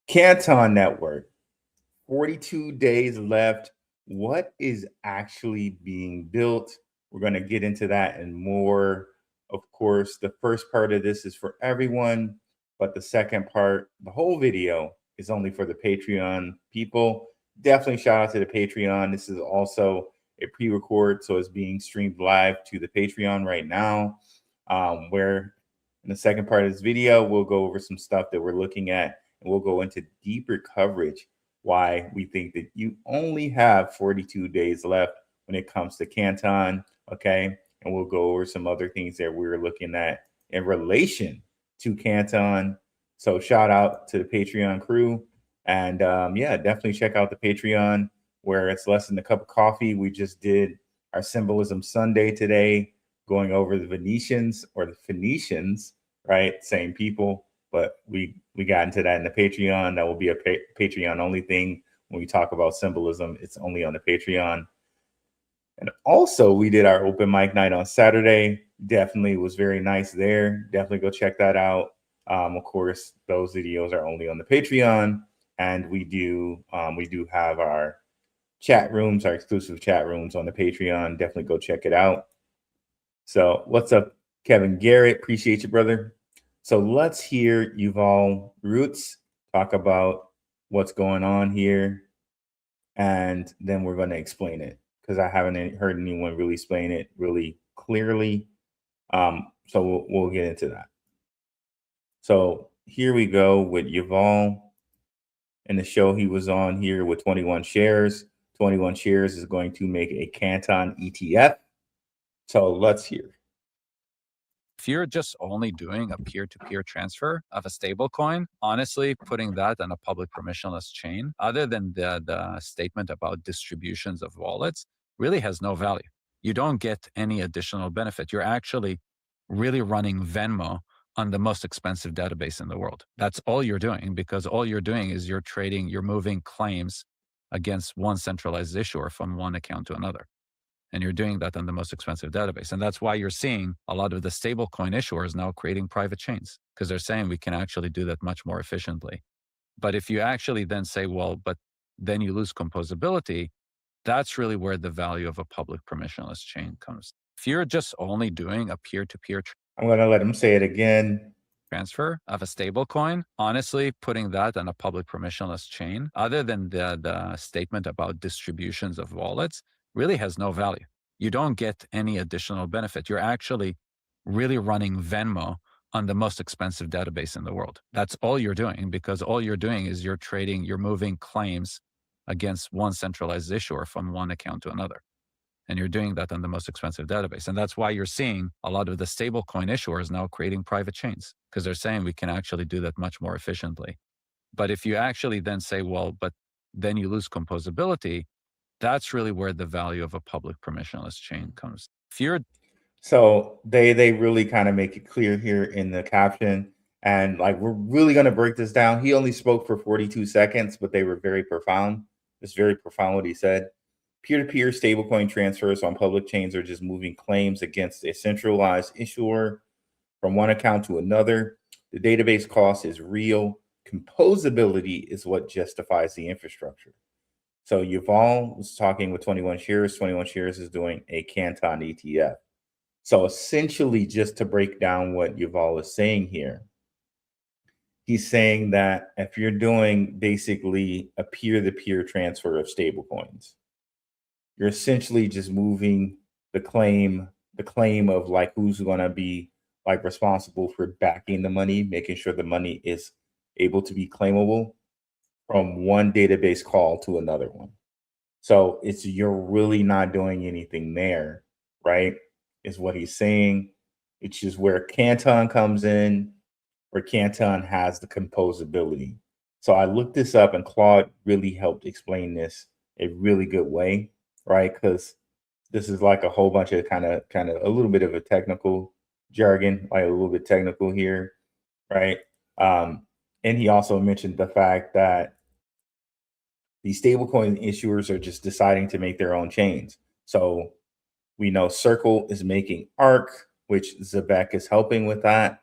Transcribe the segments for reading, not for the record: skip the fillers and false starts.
Canton Network, 42 days left. What is actually being built? We're going to get into that and more. Of course, the first part of this is for everyone, but the second part, the whole video, is only for the Patreon people. Definitely shout out to the Patreon. This is also a pre-record, so it's being streamed live to the Patreon right now, where in the second part of this video, we'll go over some stuff that we're looking at, and we'll go into deeper coverage why we think that you only have 42 days left when it comes to Canton, okay? And we'll go over some other things that we're looking at in relation to Canton. So shout out to the Patreon crew. And yeah, definitely check out the Patreon where it's less than a cup of coffee. We just did our Symbolism Sunday today, going over the Venetians or the Phoenicians, right? Same people, but we got into that in the Patreon. That will be a Patreon only thing. When we talk about symbolism, it's only on the Patreon. And also we did our open mic night on Saturday. Definitely was very nice there. Definitely go check that out. Of course, those videos are only on the Patreon, and we do have our chat rooms, our exclusive chat rooms on the Patreon. Definitely go check it out. So what's up, Kevin Garrett? Appreciate you, brother. So let's hear Yuval Roots talk about what's going on here, and then we're going to explain it because I haven't heard anyone really explain it really clearly. So we'll get into that. So here we go with Yuval and the show he was on here with 21 shares. 21 shares is going to make a Canton ETF. So let's hear. If you're just only doing a peer-to-peer transfer of a stable coin, honestly, putting that on a public permissionless chain, other than the statement about distributions of wallets, really has no value. You don't get any additional benefit. You're actually really running Venmo on the most expensive database in the world. That's all you're doing, because all you're doing is you're trading, you're moving claims against one centralized issuer from one account to another. And you're doing that on the most expensive database. And that's why you're seeing a lot of the stablecoin issuers now creating private chains, because they're saying we can actually do that much more efficiently. But if you actually then say, well, but then you lose composability, that's really where the value of a public permissionless chain comes. If you're just only doing a peer-to-peer I'm going to let him say it again. Transfer of a stable coin, honestly, putting that on a public permissionless chain, other than the statement about distributions of wallets, really has no value. You don't get any additional benefit. You're actually really running Venmo on the most expensive database in the world. That's all you're doing, because all you're doing is you're trading, you're moving claims against one centralized issuer from one account to another. And you're doing that on the most expensive database. And that's why you're seeing a lot of the stablecoin issuers now creating private chains, because they're saying we can actually do that much more efficiently. But if you actually then say, well, but then you lose composability, that's really where the value of a public permissionless chain comes. If you're So they really kind of make it clear here in the caption. And like, we're really going to break this down. He only spoke for 42 seconds, but they were very profound. It's very profound what he said. Peer-to-peer stablecoin transfers on public chains are just moving claims against a centralized issuer from one account to another. The database cost is real. Composability is what justifies the infrastructure. So Yuval was talking with 21 shares. 21 shares is doing a Canton ETF. So essentially, just to break down what Yuval is saying here, he's saying that if you're doing basically a peer-to-peer transfer of stablecoins, you're essentially just moving the claim of like who's going to be like responsible for backing the money, making sure the money is able to be claimable from one database call to another one. So you're really not doing anything there, right? Is what he's saying. It's just where Canton comes in, where Canton has the composability. So I looked this up, and Claude really helped explain this a really good way, right? Because this is like a whole bunch of kind of a little bit of a technical jargon, like a little bit technical here, right? And he also mentioned the fact that these stablecoin issuers are just deciding to make their own chains. So we know Circle is making ARC, which ZEBEC is helping with that.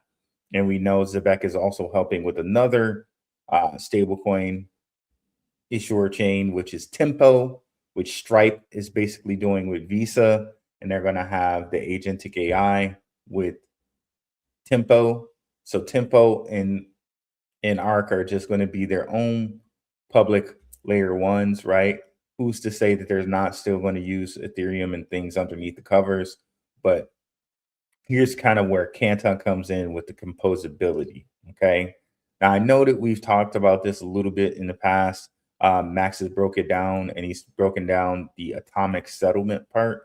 And we know ZEBEC is also helping with another stablecoin issuer chain, which is Tempo, which Stripe is basically doing with Visa, and they're going to have the agentic AI with Tempo. So Tempo and Arc are just going to be their own public layer ones, right? Who's to say that they're not still going to use Ethereum and things underneath the covers? But here's kind of where Canton comes in with the composability. Okay. Now I know that we've talked about this a little bit in the past. Max has broke it down, and he's broken down the atomic settlement part,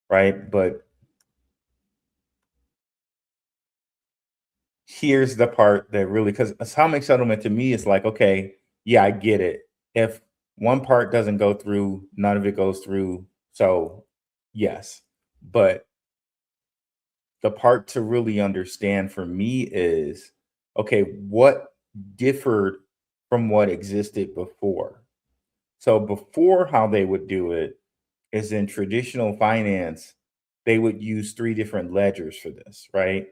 right? But here's the part that really, because atomic settlement to me is like, okay, yeah, I get it. If one part doesn't go through, none of it goes through. So yes, but the part to really understand for me is, okay, what differed from what existed before? So before, how they would do it is in traditional finance, they would use three different ledgers for this, right?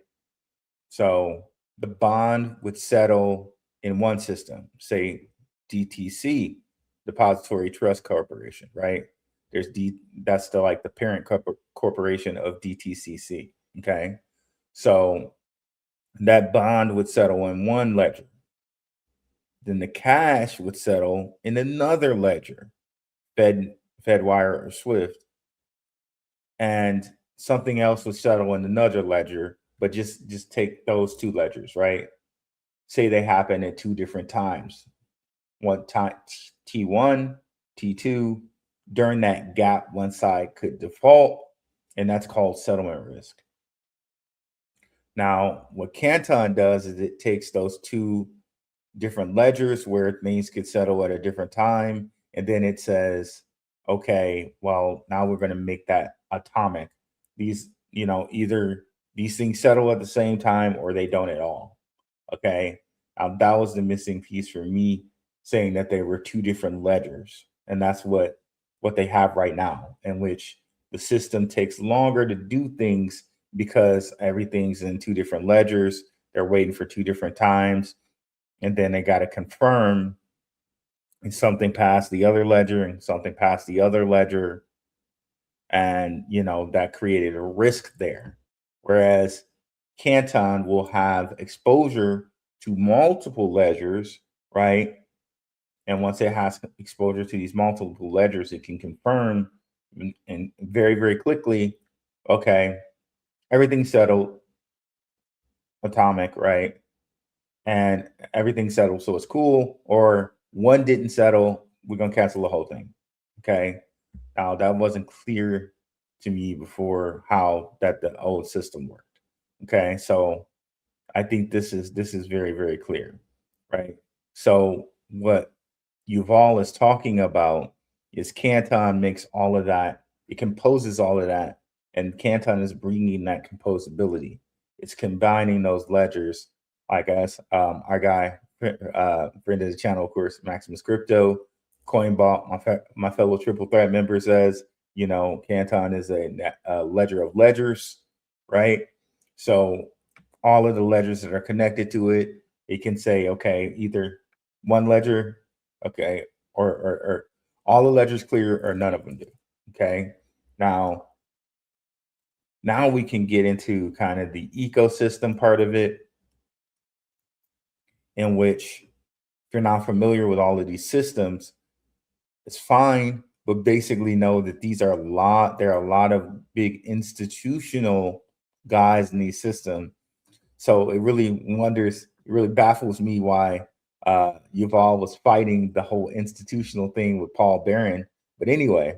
So the bond would settle in one system, say DTC, Depository Trust Corporation, right? That's the parent corporation of DTCC. Okay. So that bond would settle in one ledger. Then the cash would settle in another ledger, Fedwire or Swift, and something else would settle in another ledger. But just take those two ledgers, right? Say they happen at two different times. One time T1, T2. During that gap, one side could default, and that's called settlement risk. Now, what Canton does is it takes those two different ledgers where things could settle at a different time, and then it says, okay, well, now we're going to make that atomic. These, either these things settle at the same time or they don't at all. Okay. That was the missing piece for me, saying that they were two different ledgers. And that's what they have right now, in which the system takes longer to do things because everything's in two different ledgers. They're waiting for two different times. And then they got to confirm something past the other ledger and something past the other ledger. And, that created a risk there. Whereas Canton will have exposure to multiple ledgers, right? And once it has exposure to these multiple ledgers, it can confirm and very, very quickly, okay, everything's settled, atomic, right? And everything's settled, so it's cool. Or one didn't settle, we're going to cancel the whole thing. Okay. Now, that wasn't clear to me before, how that the old system worked. Okay. So I think this is very, very clear, right? So what Yuval is talking about is Canton makes all of that, it composes all of that, and Canton is bringing that composability. It's combining those ledgers, like us, our guy, friend of the channel, of course, Maximus Crypto, Coinbot, my fellow Triple Threat member says, Canton is a ledger of ledgers, right? So all of the ledgers that are connected to it, it can say, okay, either one ledger, okay, or all the ledgers clear or none of them do. Okay. Now we can get into kind of the ecosystem part of it, in which, if you're not familiar with all of these systems, it's fine, but basically know that there are a lot of big institutional guys in these systems. So it really baffles me why Yuval was fighting the whole institutional thing with Paul Barron. But anyway,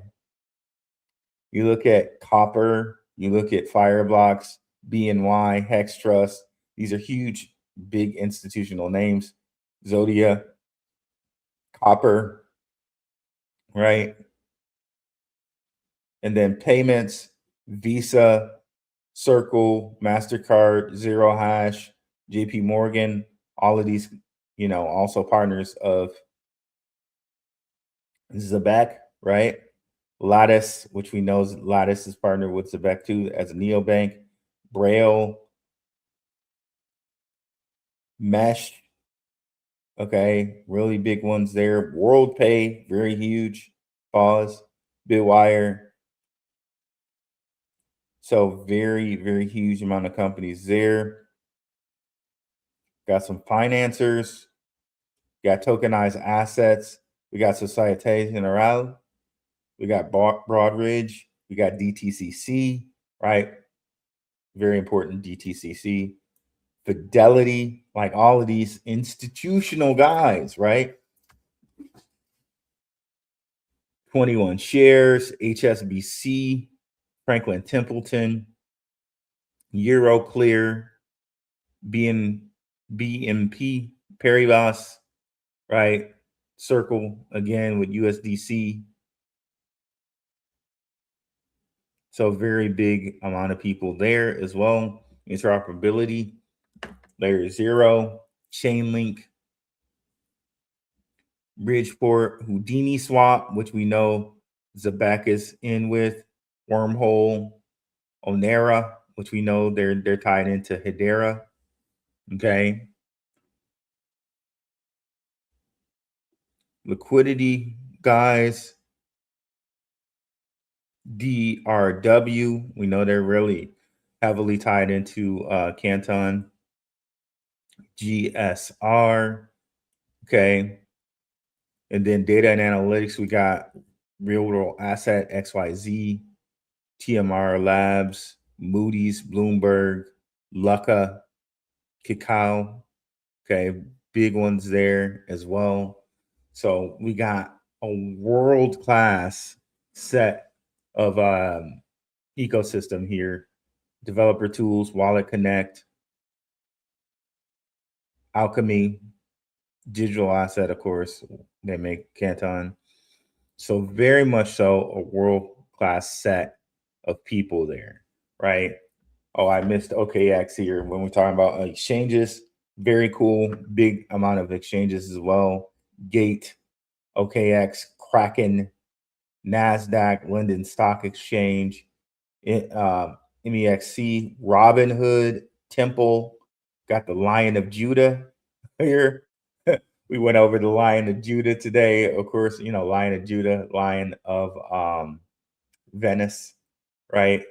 you look at Copper, you look at Fireblocks, BNY, Hex Trust. These are huge, big institutional names. Zodia, Copper, right? And then payments, Visa, Circle, MasterCard, Zero Hash, JP Morgan, all of these, also partners of ZEBEC, right? Lattice, which we know Lattice is partnered with ZEBEC too as a neobank. Braille, Mesh, okay, really big ones there. WorldPay, very huge. Pause. Bitwire. So very, very huge amount of companies there. Got some financiers. Got tokenized assets. We got Societe Generale. We got Broadridge. We got DTCC, right? Very important, DTCC. Fidelity, like all of these institutional guys, right? 21 Shares, HSBC, Franklin Templeton, Euroclear, BNP Paribas, right? Circle again with USDC. So very big amount of people there as well. Interoperability, Layer 0, Chainlink, Bridgeport, Houdini Swap, which we know ZEBEC is in with, Wormhole, Onera, which we know they're tied into Hedera. Okay. Liquidity guys, DRW, we know they're really heavily tied into Canton. GSR, okay. And then data and analytics, we got Real World Asset, XYZ, TMR Labs, Moody's, Bloomberg, Lucca, Kakao, okay, big ones there as well. So we got a world-class set of ecosystem here. Developer tools, Wallet Connect, Alchemy, digital asset, of course, they make Canton. So very much so a world-class set of people there, right? Oh, I missed OKX here when we're talking about exchanges. Very cool, big amount of exchanges as well. Gate, OKX, Kraken, NASDAQ, London Stock Exchange, MEXC, Robinhood, Temple, got the Lion of Judah here. We went over the Lion of Judah today. Of course, you know, Lion of Judah, Lion of Venice, right?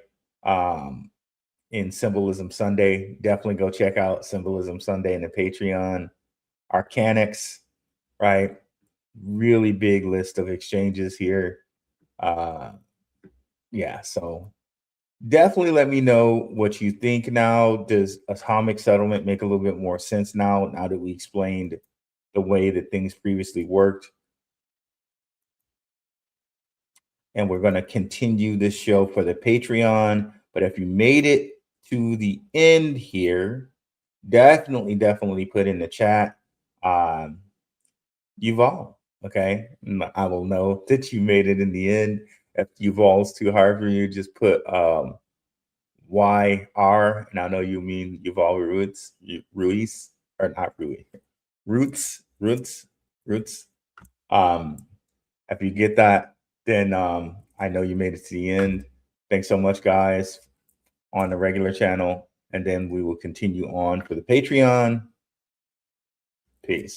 In Symbolism Sunday. Definitely go check out Symbolism Sunday in the Patreon. Arcanix, right? Really big list of exchanges here. Yeah, so definitely let me know what you think now. Does atomic settlement make a little bit more sense now that we explained the way that things previously worked? And we're going to continue this show for the Patreon. But if you made it to the end here, definitely put in the chat Yuval. Okay, I will know that you made it in the end. If Yuval's too hard for you, just put YR, and I know you mean Yuval Ruiz, or not Ruiz, Roots. If you get that, then I know you made it to the end. Thanks so much, guys, on the regular channel, and then we will continue on for the Patreon. Peace.